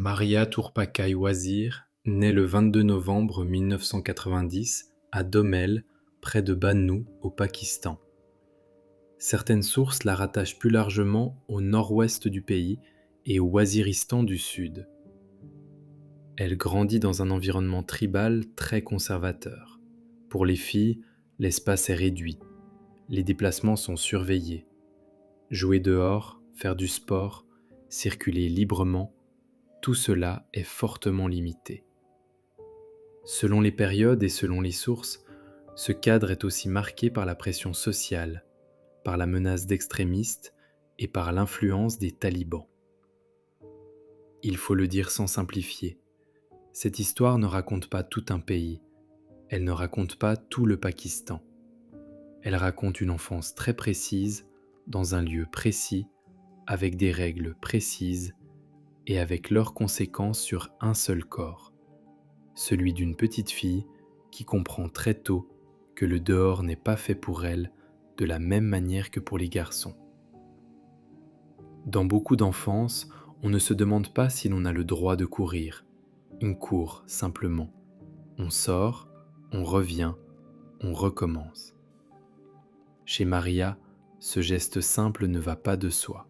Maria Tourpakai Wazir naît le 22 novembre 1990 à Domel, près de Bannu, au Pakistan. Certaines sources la rattachent plus largement au nord-ouest du pays et au Waziristan du sud. Elle grandit dans un environnement tribal très conservateur. Pour les filles, l'espace est réduit. Les déplacements sont surveillés. Jouer dehors, faire du sport, circuler librement, tout cela est fortement limité. Selon les périodes et selon les sources, ce cadre est aussi marqué par la pression sociale, par la menace d'extrémistes et par l'influence des talibans. Il faut le dire sans simplifier, cette histoire ne raconte pas tout un pays, elle ne raconte pas tout le Pakistan. Elle raconte une enfance très précise, dans un lieu précis, avec des règles précises et avec leurs conséquences sur un seul corps, celui d'une petite fille qui comprend très tôt que le dehors n'est pas fait pour elle de la même manière que pour les garçons. Dans beaucoup d'enfances, on ne se demande pas si l'on a le droit de courir. On court simplement. On sort, on revient, on recommence. Chez Maria, ce geste simple ne va pas de soi.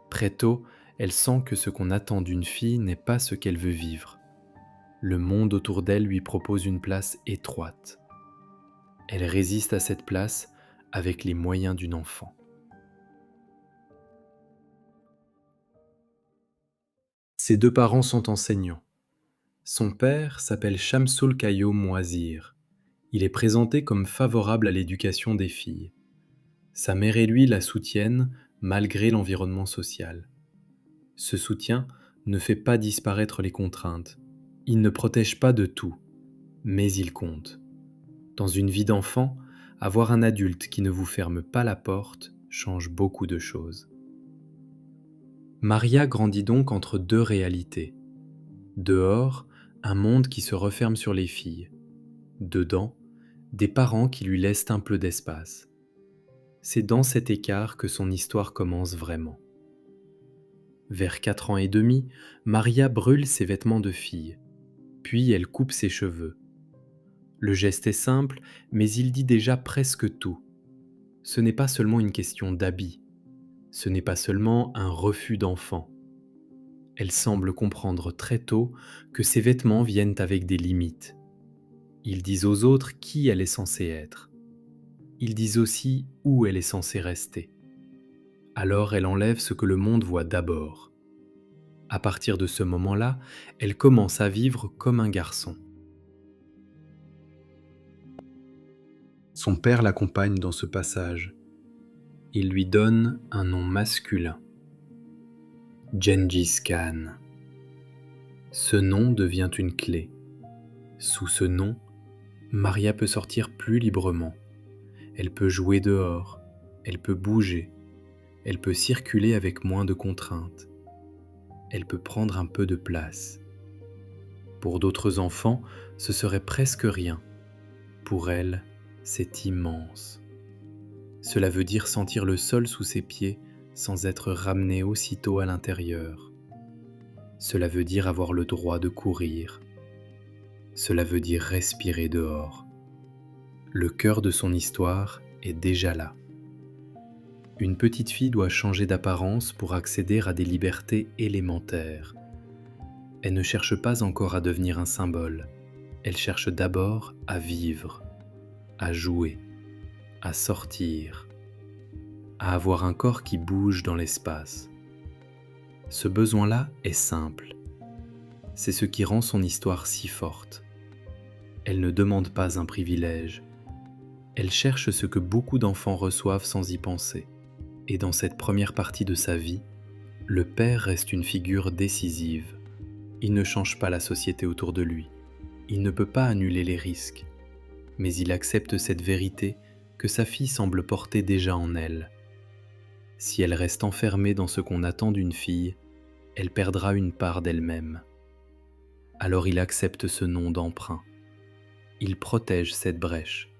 Très tôt, elle sent que ce qu'on attend d'une fille n'est pas ce qu'elle veut vivre. Le monde autour d'elle lui propose une place étroite. Elle résiste à cette place avec les moyens d'une enfant. Ses deux parents sont enseignants. Son père s'appelle Shamsul Qayoum Wazir. Il est présenté comme favorable à l'éducation des filles. Sa mère et lui la soutiennent malgré l'environnement social. Ce soutien ne fait pas disparaître les contraintes. Il ne protège pas de tout, mais il compte. Dans une vie d'enfant, avoir un adulte qui ne vous ferme pas la porte change beaucoup de choses. Maria grandit donc entre deux réalités. Dehors, un monde qui se referme sur les filles. Dedans, des parents qui lui laissent un peu d'espace. C'est dans cet écart que son histoire commence vraiment. Vers 4 ans et demi, Maria brûle ses vêtements de fille, puis elle coupe ses cheveux. Le geste est simple, mais il dit déjà presque tout. Ce n'est pas seulement une question d'habit, ce n'est pas seulement un refus d'enfant. Elle semble comprendre très tôt que ses vêtements viennent avec des limites. Ils disent aux autres qui elle est censée être. Ils disent aussi où elle est censée rester. Alors elle enlève ce que le monde voit d'abord. À partir de ce moment-là, elle commence à vivre comme un garçon. Son père l'accompagne dans ce passage. Il lui donne un nom masculin, Gengis Khan. Ce nom devient une clé. Sous ce nom, Maria peut sortir plus librement. Elle peut jouer dehors, elle peut bouger, elle peut circuler avec moins de contraintes. Elle peut prendre un peu de place. Pour d'autres enfants, ce serait presque rien. Pour elle, c'est immense. Cela veut dire sentir le sol sous ses pieds sans être ramené aussitôt à l'intérieur. Cela veut dire avoir le droit de courir. Cela veut dire respirer dehors. Le cœur de son histoire est déjà là. Une petite fille doit changer d'apparence pour accéder à des libertés élémentaires. Elle ne cherche pas encore à devenir un symbole. Elle cherche d'abord à vivre, à jouer, à sortir, à avoir un corps qui bouge dans l'espace. Ce besoin-là est simple. C'est ce qui rend son histoire si forte. Elle ne demande pas un privilège. Elle cherche ce que beaucoup d'enfants reçoivent sans y penser. Et dans cette première partie de sa vie, le père reste une figure décisive. Il ne change pas la société autour de lui. Il ne peut pas annuler les risques. Mais il accepte cette vérité que sa fille semble porter déjà en elle. Si elle reste enfermée dans ce qu'on attend d'une fille, elle perdra une part d'elle-même. Alors il accepte ce nom d'emprunt. Il protège cette brèche.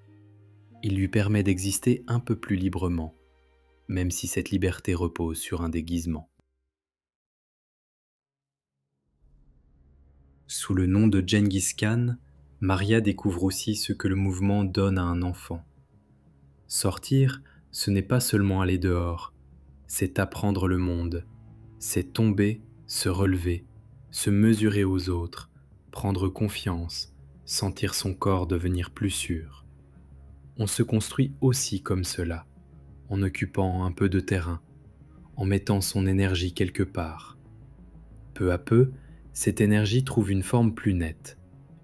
Il lui permet d'exister un peu plus librement, même si cette liberté repose sur un déguisement. Sous le nom de Gengis Khan, Maria découvre aussi ce que le mouvement donne à un enfant. Sortir, ce n'est pas seulement aller dehors, c'est apprendre le monde, c'est tomber, se relever, se mesurer aux autres, prendre confiance, sentir son corps devenir plus sûr. On se construit aussi comme cela, en occupant un peu de terrain, en mettant son énergie quelque part. Peu à peu, cette énergie trouve une forme plus nette,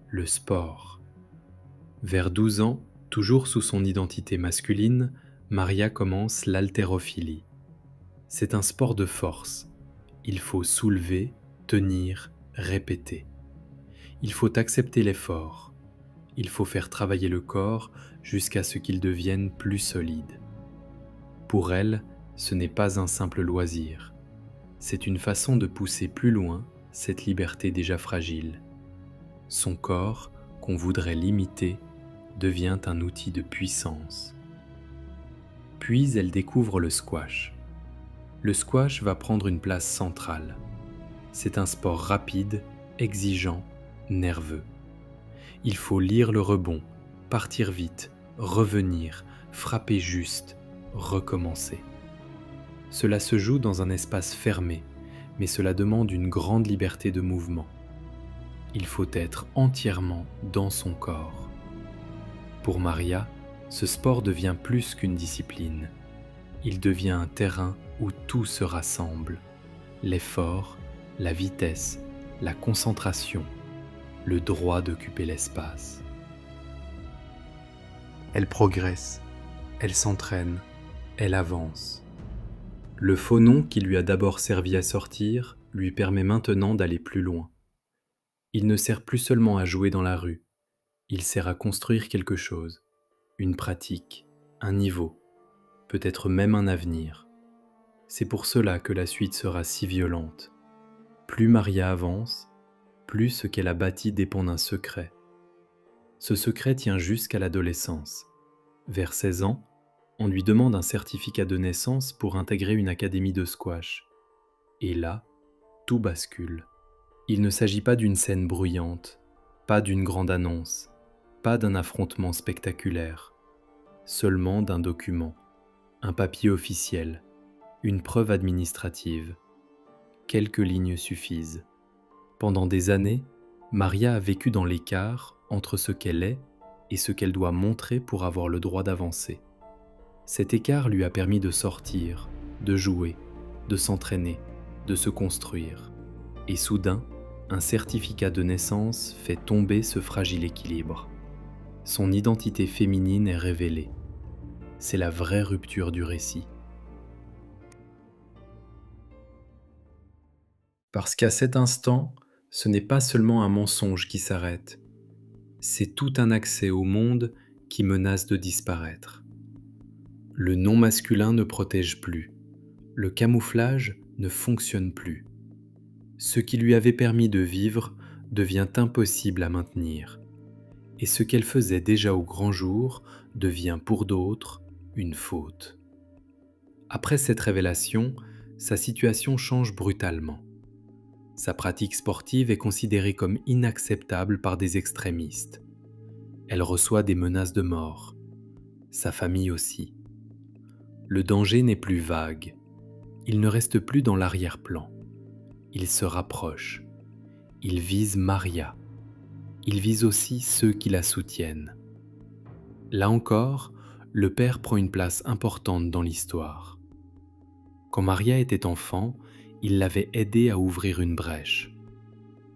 le sport. Vers 12 ans, toujours sous son identité masculine, Maria commence l'haltérophilie. C'est un sport de force. Il faut soulever, tenir, répéter. Il faut accepter l'effort. Il faut faire travailler le corps jusqu'à ce qu'il devienne plus solide. Pour elle, ce n'est pas un simple loisir. C'est une façon de pousser plus loin cette liberté déjà fragile. Son corps, qu'on voudrait limiter, devient un outil de puissance. Puis elle découvre le squash. Le squash va prendre une place centrale. C'est un sport rapide, exigeant, nerveux. Il faut lire le rebond, partir vite, revenir, frapper juste, recommencer. Cela se joue dans un espace fermé, mais cela demande une grande liberté de mouvement. Il faut être entièrement dans son corps. Pour Maria, ce sport devient plus qu'une discipline. Il devient un terrain où tout se rassemble. L'effort, la vitesse, la concentration, le droit d'occuper l'espace. Elle progresse, elle s'entraîne, elle avance. Le faux nom qui lui a d'abord servi à sortir lui permet maintenant d'aller plus loin. Il ne sert plus seulement à jouer dans la rue, il sert à construire quelque chose, une pratique, un niveau, peut-être même un avenir. C'est pour cela que la suite sera si violente. Plus Maria avance, plus ce qu'elle a bâti dépend d'un secret. Ce secret tient jusqu'à l'adolescence. Vers 16 ans, on lui demande un certificat de naissance pour intégrer une académie de squash. Et là, tout bascule. Il ne s'agit pas d'une scène bruyante, pas d'une grande annonce, pas d'un affrontement spectaculaire, seulement d'un document, un papier officiel, une preuve administrative. Quelques lignes suffisent. Pendant des années, Maria a vécu dans l'écart entre ce qu'elle est et ce qu'elle doit montrer pour avoir le droit d'avancer. Cet écart lui a permis de sortir, de jouer, de s'entraîner, de se construire. Et soudain, un certificat de naissance fait tomber ce fragile équilibre. Son identité féminine est révélée. C'est la vraie rupture du récit. Parce qu'à cet instant, ce n'est pas seulement un mensonge qui s'arrête, c'est tout un accès au monde qui menace de disparaître. Le non masculin ne protège plus, le camouflage ne fonctionne plus. Ce qui lui avait permis de vivre devient impossible à maintenir, et ce qu'elle faisait déjà au grand jour devient pour d'autres une faute. Après cette révélation, sa situation change brutalement. Sa pratique sportive est considérée comme inacceptable par des extrémistes. Elle reçoit des menaces de mort. Sa famille aussi. Le danger n'est plus vague. Il ne reste plus dans l'arrière-plan. Il se rapproche. Il vise Maria. Il vise aussi ceux qui la soutiennent. Là encore, le père prend une place importante dans l'histoire. Quand Maria était enfant, il l'avait aidée à ouvrir une brèche.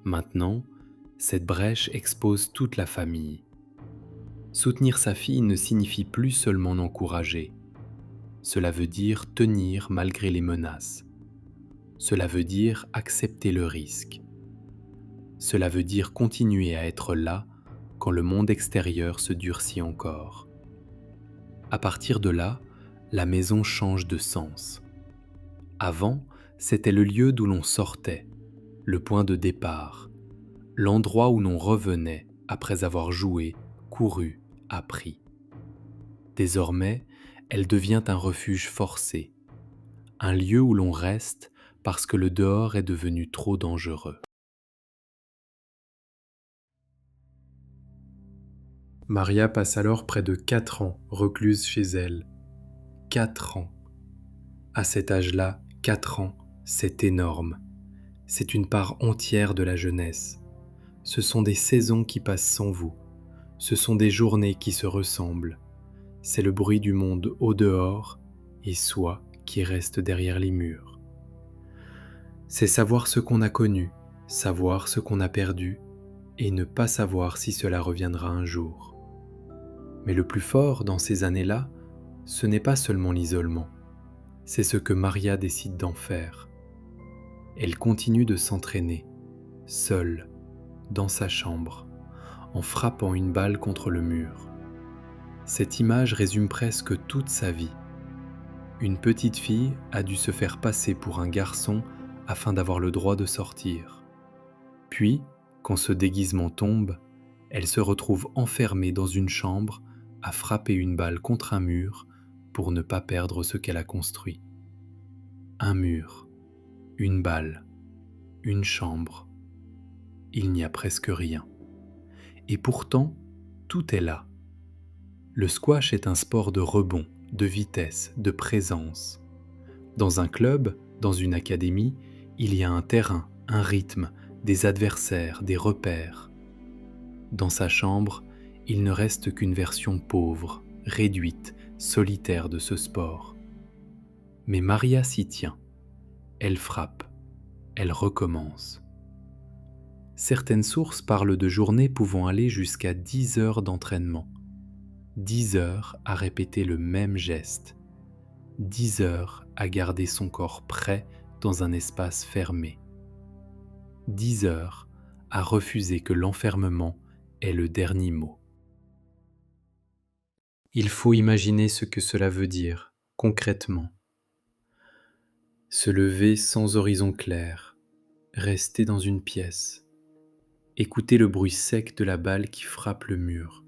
Maintenant, cette brèche expose toute la famille. Soutenir sa fille ne signifie plus seulement l'encourager. Cela veut dire tenir malgré les menaces. Cela veut dire accepter le risque. Cela veut dire continuer à être là quand le monde extérieur se durcit encore. À partir de là, la maison change de sens. Avant, c'était le lieu d'où l'on sortait, le point de départ, l'endroit où l'on revenait après avoir joué, couru, appris. Désormais, elle devient un refuge forcé, un lieu où l'on reste parce que le dehors est devenu trop dangereux. Maria passe alors près de 4 ans recluse chez elle. 4 ans. À cet âge-là, 4 ans, c'est énorme. C'est une part entière de la jeunesse. Ce sont des saisons qui passent sans vous. Ce sont des journées qui se ressemblent. C'est le bruit du monde au dehors et soi qui reste derrière les murs. C'est savoir ce qu'on a connu, savoir ce qu'on a perdu et ne pas savoir si cela reviendra un jour. Mais le plus fort dans ces années-là, ce n'est pas seulement l'isolement, c'est ce que Maria décide d'en faire. Elle continue de s'entraîner, seule, dans sa chambre, en frappant une balle contre le mur. Cette image résume presque toute sa vie. Une petite fille a dû se faire passer pour un garçon afin d'avoir le droit de sortir. Puis, quand ce déguisement tombe, elle se retrouve enfermée dans une chambre à frapper une balle contre un mur pour ne pas perdre ce qu'elle a construit. Un mur, une balle, une chambre. Il n'y a presque rien. Et pourtant, tout est là. Le squash est un sport de rebond, de vitesse, de présence. Dans un club, dans une académie, il y a un terrain, un rythme, des adversaires, des repères. Dans sa chambre, il ne reste qu'une version pauvre, réduite, solitaire de ce sport. Mais Maria s'y tient. Elle frappe. Elle recommence. Certaines sources parlent de journées pouvant aller jusqu'à 10 heures d'entraînement. 10 heures à répéter le même geste. 10 heures à garder son corps prêt dans un espace fermé. 10 heures à refuser que l'enfermement est le dernier mot. Il faut imaginer ce que cela veut dire, concrètement. Se lever sans horizon clair, rester dans une pièce, écouter le bruit sec de la balle qui frappe le mur,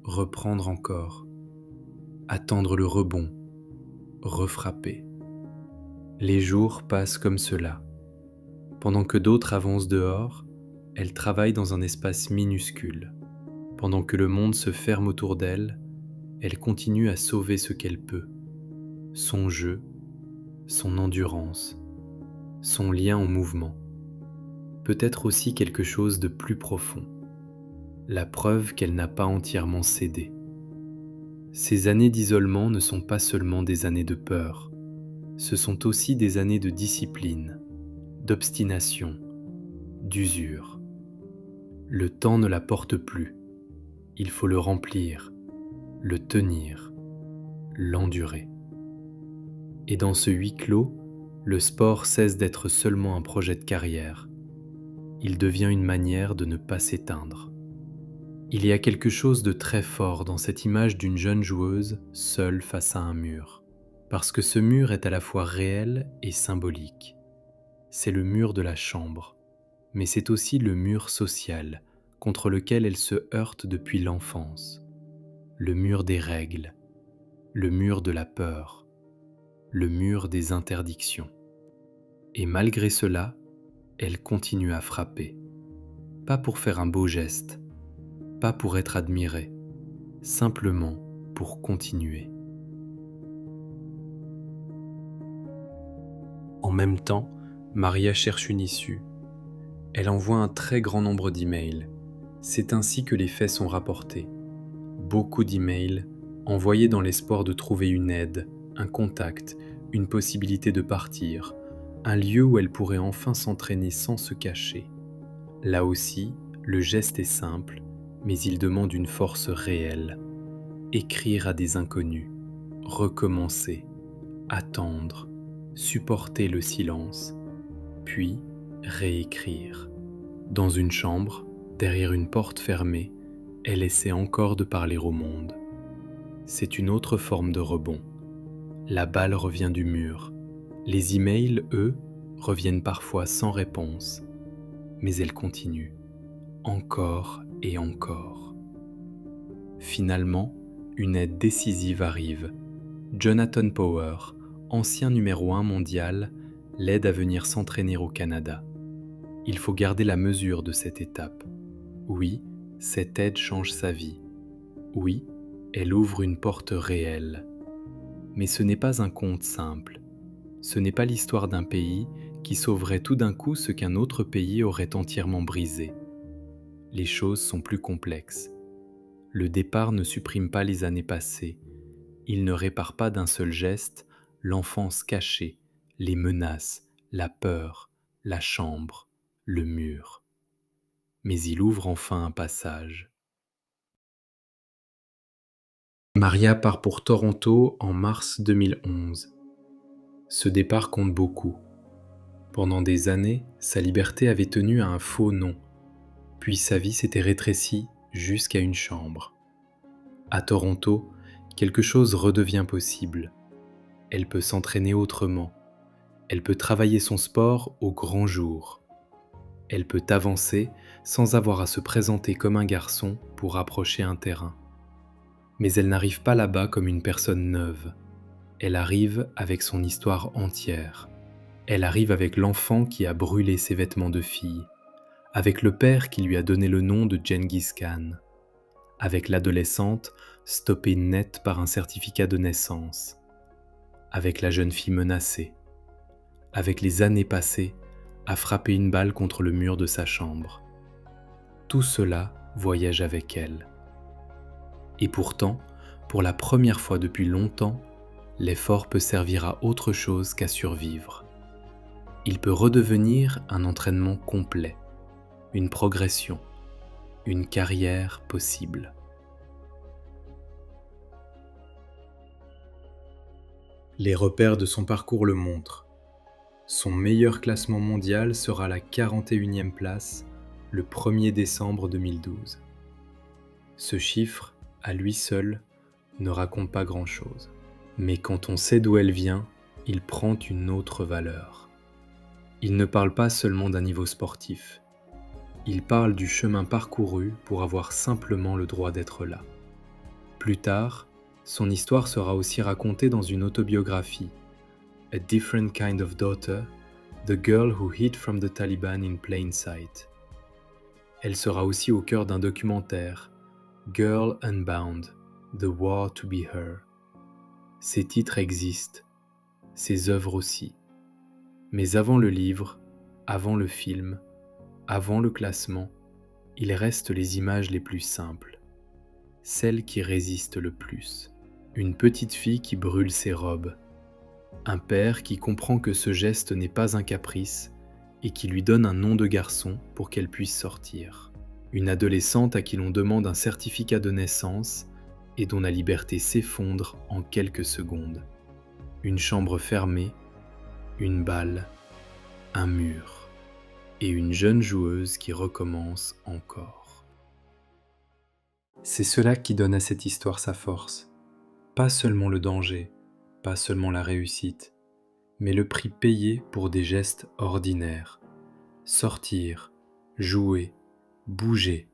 reprendre encore, attendre le rebond, refrapper. Les jours passent comme cela. Pendant que d'autres avancent dehors, elle travaille dans un espace minuscule. Pendant que le monde se ferme autour d'elle, elle continue à sauver ce qu'elle peut. Son jeu, son endurance, son lien au mouvement. Peut-être aussi quelque chose de plus profond. La preuve qu'elle n'a pas entièrement cédé. Ces années d'isolement ne sont pas seulement des années de peur, ce sont aussi des années de discipline, d'obstination, d'usure. Le temps ne la porte plus. Il faut le remplir, le tenir, l'endurer. Et dans ce huis clos, le sport cesse d'être seulement un projet de carrière. Il devient une manière de ne pas s'éteindre. Il y a quelque chose de très fort dans cette image d'une jeune joueuse seule face à un mur, parce que ce mur est à la fois réel et symbolique. C'est le mur de la chambre, mais c'est aussi le mur social contre lequel elle se heurte depuis l'enfance. Le mur des règles, le mur de la peur, le mur des interdictions. Et malgré cela, elle continue à frapper. Pas pour faire un beau geste, pas pour être admirée, simplement pour continuer. En même temps, Maria cherche une issue. Elle envoie un très grand nombre d'emails. C'est ainsi que les faits sont rapportés. Beaucoup d'emails envoyés dans l'espoir de trouver une aide, un contact, une possibilité de partir, un lieu où elle pourrait enfin s'entraîner sans se cacher. Là aussi, le geste est simple, mais il demande une force réelle. Écrire à des inconnus, recommencer, attendre, supporter le silence, puis réécrire. Dans une chambre, derrière une porte fermée, elle essaie encore de parler au monde. C'est une autre forme de rebond. La balle revient du mur. Les emails, eux, reviennent parfois sans réponse. Mais elle continue, encore et encore. Finalement, une aide décisive arrive. Jonathan Power, ancien numéro 1 mondial, l'aide à venir s'entraîner au Canada. Il faut garder la mesure de cette étape. Oui, cette aide change sa vie, Oui, elle ouvre une porte réelle. Mais ce n'est pas un conte simple. Ce n'est pas l'histoire d'un pays qui sauverait tout d'un coup ce qu'un autre pays aurait entièrement brisé. Les choses sont plus complexes. Le départ ne supprime pas les années passées. Il ne répare pas d'un seul geste l'enfance cachée, les menaces, la peur, la chambre, le mur. Mais il ouvre enfin un passage. Maria part pour Toronto en mars 2011. Ce départ compte beaucoup. Pendant des années, sa liberté avait tenu à un faux nom, puis sa vie s'était rétrécie jusqu'à une chambre. À Toronto, quelque chose redevient possible. Elle peut s'entraîner autrement. Elle peut travailler son sport au grand jour. Elle peut avancer sans avoir à se présenter comme un garçon pour approcher un terrain. Mais elle n'arrive pas là-bas comme une personne neuve. Elle arrive avec son histoire entière. Elle arrive avec l'enfant qui a brûlé ses vêtements de fille, avec le père qui lui a donné le nom de Genghis Khan, avec l'adolescente stoppée net par un certificat de naissance, avec la jeune fille menacée, avec les années passées à frapper une balle contre le mur de sa chambre. Tout cela voyage avec elle. Et pourtant, pour la première fois depuis longtemps, l'effort peut servir à autre chose qu'à survivre. Il peut redevenir un entraînement complet, une progression, une carrière possible. Les repères de son parcours le montrent. Son meilleur classement mondial sera la 41e place le 1er décembre 2012. Ce chiffre, à lui seul, ne raconte pas grand-chose. Mais quand on sait d'où elle vient, il prend une autre valeur. Il ne parle pas seulement d'un niveau sportif. Il parle du chemin parcouru pour avoir simplement le droit d'être là. Plus tard, son histoire sera aussi racontée dans une autobiographie, A Different Kind of Daughter, The Girl Who Hid from the Taliban in Plain Sight. Elle sera aussi au cœur d'un documentaire, Girl Unbound, The War to Be Her. Ces titres existent, ces œuvres aussi. Mais avant le livre, avant le film, avant le classement, il reste les images les plus simples, celles qui résistent le plus. Une petite fille qui brûle ses robes, un père qui comprend que ce geste n'est pas un caprice et qui lui donne un nom de garçon pour qu'elle puisse sortir. Une adolescente à qui l'on demande un certificat de naissance et dont la liberté s'effondre en quelques secondes. Une chambre fermée, une balle, un mur et une jeune joueuse qui recommence encore. C'est cela qui donne à cette histoire sa force. Pas seulement le danger, pas seulement la réussite, mais le prix payé pour des gestes ordinaires. Sortir, jouer, bouger,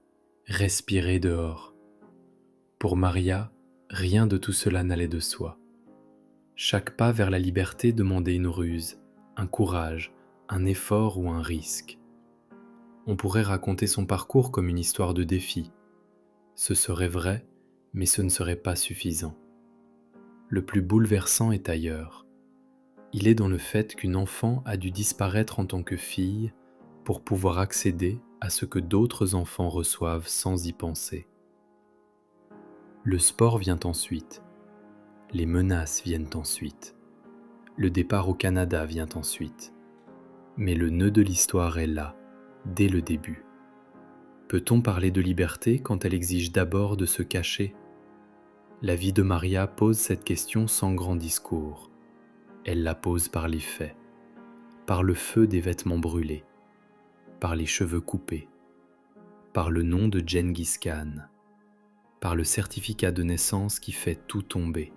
respirer dehors. Pour Maria, rien de tout cela n'allait de soi. Chaque pas vers la liberté demandait une ruse, un courage, un effort ou un risque. On pourrait raconter son parcours comme une histoire de défi. Ce serait vrai, mais ce ne serait pas suffisant. Le plus bouleversant est ailleurs. Il est dans le fait qu'une enfant a dû disparaître en tant que fille pour pouvoir accéder à ce que d'autres enfants reçoivent sans y penser. Le sport vient ensuite. Les menaces viennent ensuite. Le départ au Canada vient ensuite. Mais le nœud de l'histoire est là, dès le début. Peut-on parler de liberté quand elle exige d'abord de se cacher ? La vie de Maria pose cette question sans grand discours. Elle la pose par les faits, par le feu des vêtements brûlés, par les cheveux coupés, par le nom de Genghis Khan, par le certificat de naissance qui fait tout tomber,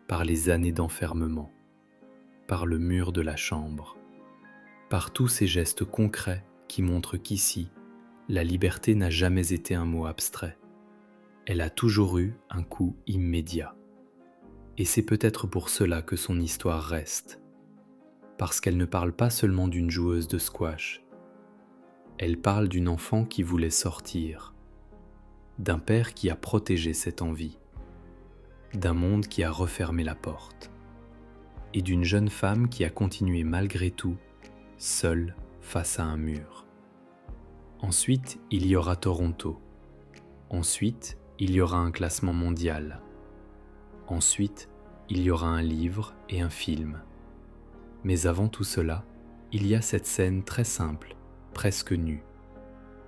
par les années d'enfermement, par le mur de la chambre, par tous ces gestes concrets qui montrent qu'ici, la liberté n'a jamais été un mot abstrait. Elle a toujours eu un coût immédiat. Et c'est peut-être pour cela que son histoire reste. Parce qu'elle ne parle pas seulement d'une joueuse de squash. Elle parle d'une enfant qui voulait sortir. d'un père qui a protégé cette envie, d'un monde qui a refermé la porte, et d'une jeune femme qui a continué malgré tout, seule face à un mur. Ensuite, il y aura Toronto. Ensuite, il y aura un classement mondial. Ensuite, il y aura un livre et un film. Mais avant tout cela, il y a cette scène très simple, presque nue.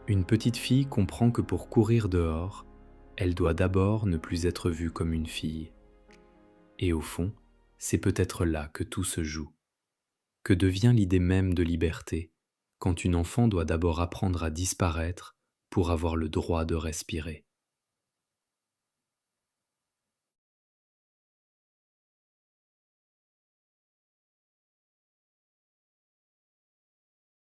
Une petite fille comprend que pour courir dehors, elle doit d'abord ne plus être vue comme une fille. Et au fond, c'est peut-être là que tout se joue. Que devient l'idée même de liberté quand une enfant doit d'abord apprendre à disparaître pour avoir le droit de respirer.